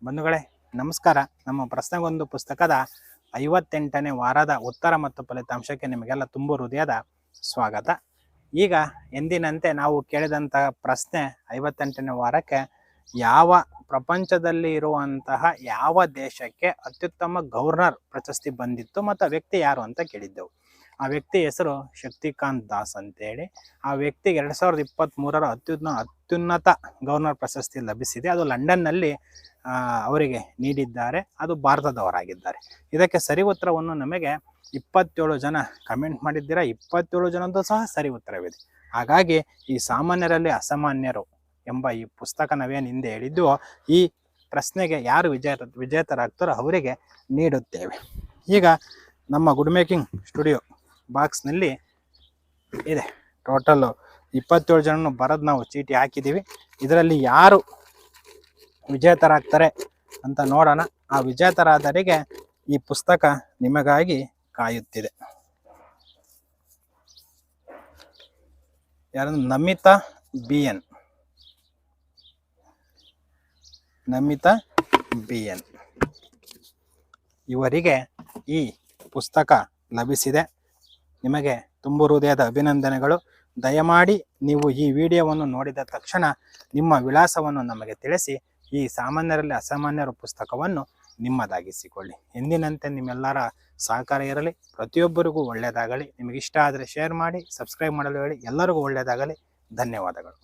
ಬಂಧುಗಳೇ ನಮಸ್ಕಾರ. ನಮ್ಮ ಪ್ರಶ್ನೆಗೊಂದು ಪುಸ್ತಕದ 58ನೇ ವಾರದ ಉತ್ತರ ಮತ್ತು ಫಲಿತಾಂಶಕ್ಕೆ ನಿಮಗೆಲ್ಲ ತುಂಬ ಹೃದಯದ ಸ್ವಾಗತ. ಈಗ ಎಂದಿನಂತೆ ನಾವು ಕೇಳಿದಂಥ ಪ್ರಶ್ನೆ 58ನೇ ವಾರಕ್ಕೆ ಯಾವ ಪ್ರಪಂಚದಲ್ಲಿ ಇರುವಂತಹ ಯಾವ ದೇಶಕ್ಕೆ ಅತ್ಯುತ್ತಮ ಗವರ್ನರ್ ಪ್ರಶಸ್ತಿ ಬಂದಿತ್ತು ಮತ್ತು ಆ ವ್ಯಕ್ತಿ ಯಾರು ಅಂತ ಕೇಳಿದ್ದೆವು. ಆ ವ್ಯಕ್ತಿ ಹೆಸರು ಶಕ್ತಿಕಾಂತ್ ದಾಸ್ ಅಂತೇಳಿ. ಆ ವ್ಯಕ್ತಿಗೆ 2023ರ ಅತ್ಯುನ್ನತ ಗವರ್ನರ್ ಪ್ರಶಸ್ತಿ ಲಭಿಸಿದೆ. ಅದು ಲಂಡನ್ನಲ್ಲಿ ಅವರಿಗೆ ನೀಡಿದ್ದಾರೆ. ಅದು ಭಾರತದವರಾಗಿದ್ದಾರೆ. ಇದಕ್ಕೆ ಸರಿ ಉತ್ತರವನ್ನು ನಮಗೆ 27 ಜನ ಕಮೆಂಟ್ ಮಾಡಿದ್ದೀರಾ. 27 ಜನದ್ದು ಸಹ ಸರಿ ಉತ್ತರವಿದೆ. ಹಾಗಾಗಿ ಈ ಸಾಮಾನ್ಯರಲ್ಲಿ ಅಸಾಮಾನ್ಯರು ಎಂಬ ಈ ಪುಸ್ತಕ ನಾವೇನು ಹಿಂದೆ ಹೇಳಿದ್ದು, ಈ ಪ್ರಶ್ನೆಗೆ ಯಾರು ವಿಜೇತರಾಗ್ತಾರೋ ಅವರಿಗೆ ನೀಡುತ್ತೇವೆ. ಈಗ ನಮ್ಮ ಗುಡ್ ಮೇಕಿಂಗ್ ಸ್ಟುಡಿಯೋ ಬಾಕ್ಸ್ನಲ್ಲಿ ಇದೆ. ಟೋಟಲ್ 27 ಜನನು ಬರೋದು ನಾವು ಚೀಟಿ ಹಾಕಿದ್ದೀವಿ. ಇದರಲ್ಲಿ ಯಾರು ವಿಜೇತರಾಗ್ತಾರೆ ಅಂತ ನೋಡೋಣ. ಆ ವಿಜೇತರಾದವರಿಗೆ ಈ ಪುಸ್ತಕ ನಿಮಗಾಗಿ ಕಾಯುತ್ತಿದೆ. ಯಾರು? ನಮಿತಾ ಬಿ ಎನ್ ಇವರಿಗೆ ಈ ಪುಸ್ತಕ ಲಭಿಸಿದೆ. ನಿಮಗೆ ತುಂಬ ಹೃದಯದ ಅಭಿನಂದನೆಗಳು. ದಯಮಾಡಿ ನೀವು ಈ ವಿಡಿಯೋವನ್ನು ನೋಡಿದ ತಕ್ಷಣ ನಿಮ್ಮ ವಿಳಾಸವನ್ನು ನಮಗೆ ತಿಳಿಸಿ ಈ ಸಾಮಾನ್ಯರಲ್ಲಿ ಅಸಾಮಾನ್ಯರ ಪುಸ್ತಕವನ್ನು ನಿಮ್ಮದಾಗಿಸಿಕೊಳ್ಳಿ. ಎಂದಿನಂತೆ ನಿಮ್ಮೆಲ್ಲರ ಸಹಕಾರ ಇರಲಿ. ಪ್ರತಿಯೊಬ್ಬರಿಗೂ ಒಳ್ಳೆಯದಾಗಲಿ. ನಿಮಗಿಷ್ಟ ಆದರೆ ಶೇರ್ ಮಾಡಿ, ಸಬ್ಸ್ಕ್ರೈಬ್ ಮಾಡಲು ಹೇಳಿ. ಎಲ್ಲರಿಗೂ ಒಳ್ಳೆಯದಾಗಲಿ. ಧನ್ಯವಾದಗಳು.